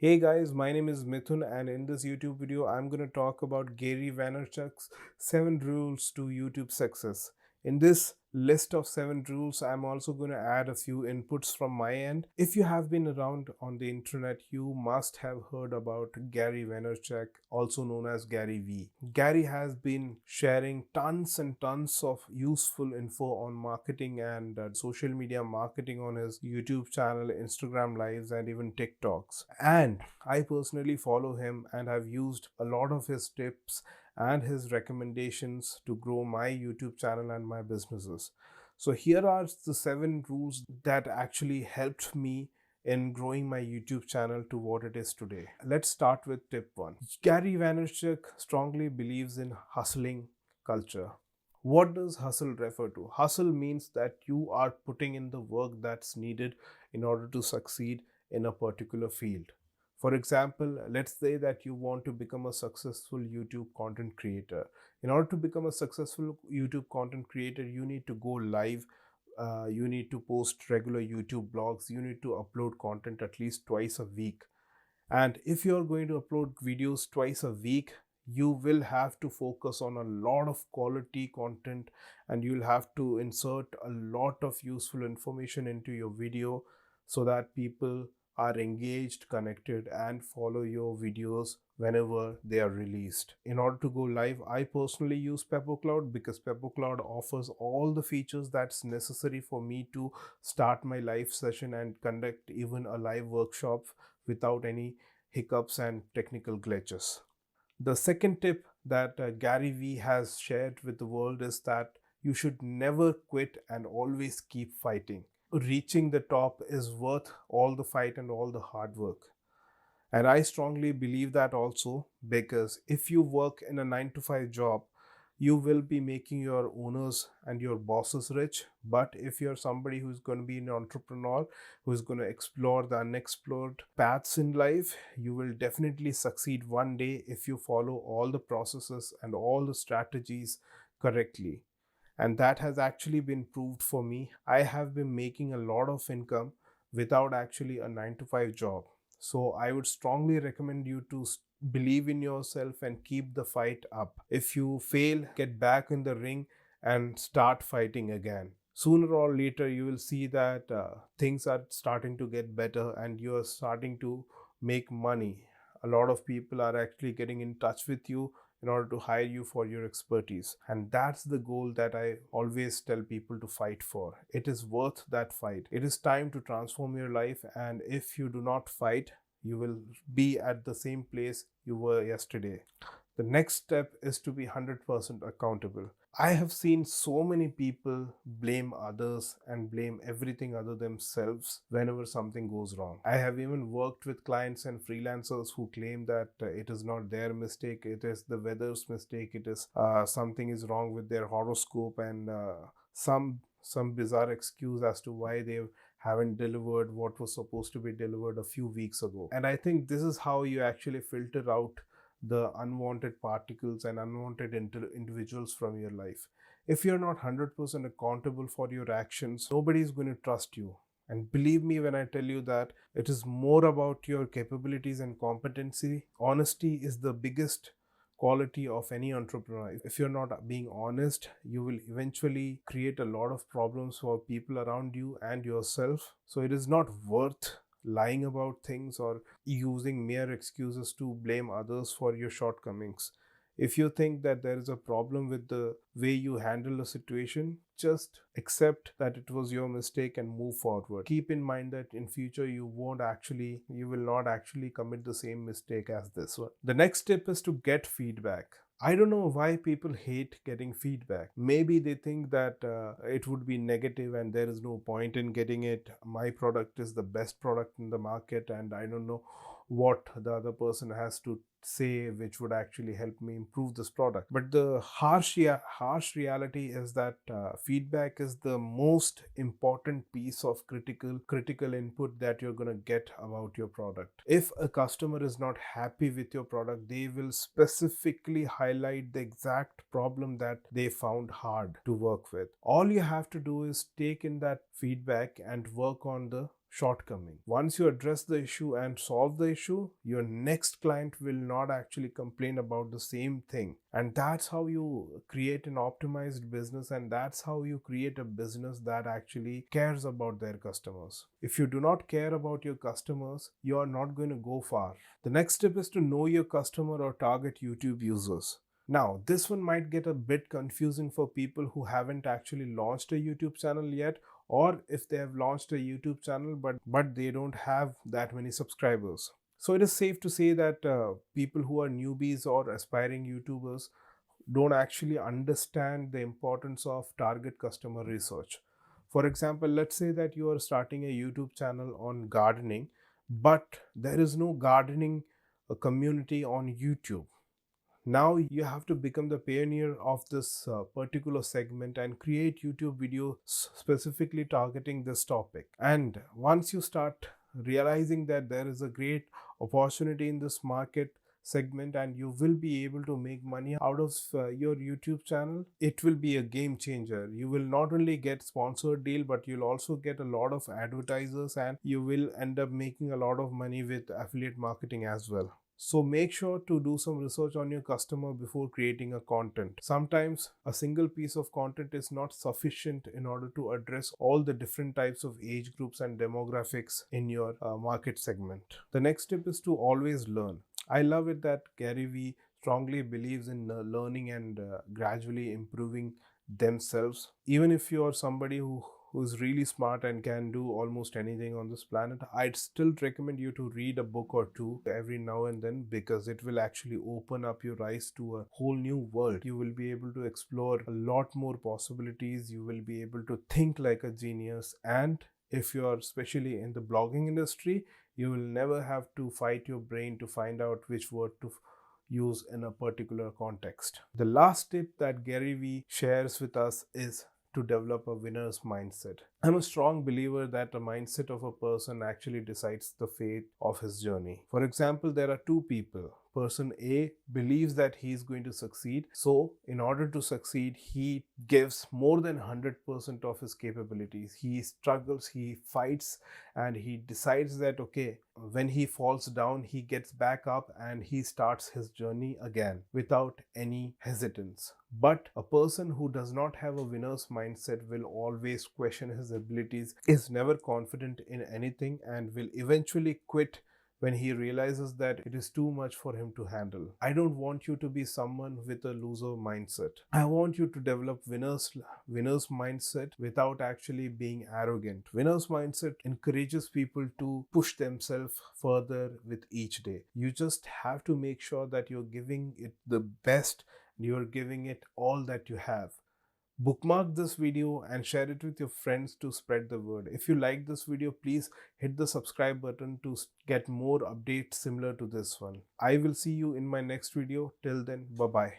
Hey guys, my name is Mithun, and in this YouTube video, I'm going to talk about Gary Vaynerchuk's 7 rules to YouTube success. In this list of 7 rules, I'm also going to add a few inputs from my end. If you have been around on the internet, you must have heard about Gary Vaynerchuk, also known as Gary V. Gary has been sharing tons and tons of useful info on marketing and social media marketing on his YouTube channel, Instagram lives, and even TikToks. And I personally follow him and have used a lot of his tips and his recommendations to grow my YouTube channel and my businesses. So here are the 7 rules that actually helped me in growing my YouTube channel to what it is today. Let's start with tip 1. Gary Vaynerchuk strongly believes in hustling culture. What does hustle refer to? Hustle means that you are putting in the work that's needed in order to succeed in a particular field. For example, let's say that you want to become a successful YouTube content creator. In order to become a successful YouTube content creator, you need to go live. You need to post regular YouTube blogs. You need to upload content at least twice a week. And if you're going to upload videos twice a week, you will have to focus on a lot of quality content, and you'll have to insert a lot of useful information into your video so that people are engaged, connected, and follow your videos whenever they are released. In order to go live, I personally use PepperCloud because PepperCloud offers all the features that's necessary for me to start my live session and conduct even a live workshop without any hiccups and technical glitches. The second tip that Gary Vee has shared with the world is that you should never quit and always keep fighting. Reaching the top is worth all the fight and all the hard work. And I strongly believe that also, because if you work in a 9 to 5 job, you will be making your owners and your bosses rich. But if you're somebody who's going to be an entrepreneur, who's going to explore the unexplored paths in life, you will definitely succeed one day if you follow all the processes and all the strategies correctly. And that has actually been proved for me. I have been making a lot of income without actually a 9 to 5 job. So I would strongly recommend you to believe in yourself and keep the fight up. If you fail, get back in the ring and start fighting again. Sooner or later, you will see that things are starting to get better and you are starting to make money. A lot of people are actually getting in touch with you in order to hire you for your expertise. And that's the goal that I always tell people to fight for. It is worth that fight. It is time to transform your life, and if you do not fight, you will be at the same place you were yesterday. The next step is to be 100% accountable. I have seen so many people blame others and blame everything other themselves whenever something goes wrong. I have even worked with clients and freelancers who claim that it is not their mistake, it is the weather's mistake, it is something is wrong with their horoscope, and some bizarre excuse as to why they haven't delivered what was supposed to be delivered a few weeks ago. And I think this is how you actually filter out the unwanted particles and unwanted individuals from your life. If you're not 100% accountable for your actions, nobody is going to trust you. And believe me when I tell you that it is more about your capabilities and competency. Honesty is the biggest quality of any entrepreneur. If you're not being honest, you will eventually create a lot of problems for people around you and yourself. So it is not worth lying about things or using mere excuses to blame others for your shortcomings. If you think that there is a problem with the way you handle a situation, just accept that it was your mistake and move forward. Keep in mind that in future you will not actually commit the same mistake as this one. The next tip is to get feedback. I don't know why people hate getting feedback. Maybe they think that it would be negative and there is no point in getting it. My product is the best product in the market, and I don't know what the other person has to say which would actually help me improve this product. But the harsh reality is that feedback is the most important piece of critical input that you're going to get about your product. If a customer is not happy with your product, they will specifically highlight the exact problem that they found hard to work with. All you have to do is take in that feedback and work on the shortcoming. Once you address the issue and solve the issue, your next client will not actually complain about the same thing. And that's how you create an optimized business, and that's how you create a business that actually cares about their customers. If you do not care about your customers, you are not going to go far. The next step is to know your customer or target YouTube users. Now, this one might get a bit confusing for people who haven't actually launched a YouTube channel yet, or if they have launched a YouTube channel but they don't have that many subscribers. So it is safe to say that people who are newbies or aspiring YouTubers don't actually understand the importance of target customer research. For example, let's say that you are starting a YouTube channel on gardening, but there is no gardening community on YouTube. Now you have to become the pioneer of this particular segment and create YouTube videos specifically targeting this topic. And once you start realizing that there is a great opportunity in this market segment and you will be able to make money out of your YouTube channel, it will be a game changer. You will not only get sponsored deal, but you'll also get a lot of advertisers, and you will end up making a lot of money with affiliate marketing as well. So make sure to do some research on your customer before creating a content. Sometimes a single piece of content is not sufficient in order to address all the different types of age groups and demographics in your market segment. The next step is to always learn. I love it that Gary Vee strongly believes in learning and gradually improving themselves. Even if you are somebody who's really smart and can do almost anything on this planet, I'd still recommend you to read a book or two every now and then, because it will actually open up your eyes to a whole new world. You will be able to explore a lot more possibilities. You will be able to think like a genius. And if you are especially in the blogging industry, you will never have to fight your brain to find out which word to use in a particular context. The last tip that Gary Vee shares with us is to develop a winner's mindset. I'm a strong believer that the mindset of a person actually decides the fate of his journey. For example, there are two people. Person A believes that he is going to succeed. So in order to succeed, he gives more than 100% of his capabilities. He struggles, he fights, and he decides that, okay, when he falls down, he gets back up and he starts his journey again without any hesitance. But a person who does not have a winner's mindset will always question his abilities, is never confident in anything, and will eventually quit when he realizes that it is too much for him to handle. I don't want you to be someone with a loser mindset. I want you to develop winner's mindset without actually being arrogant. Winner's mindset encourages people to push themselves further with each day. You just have to make sure that you're giving it the best, you're giving it all that you have. Bookmark this video and share it with your friends to spread the word. If you like this video, please hit the subscribe button to get more updates similar to this one. I will see you in my next video. Till then, bye bye.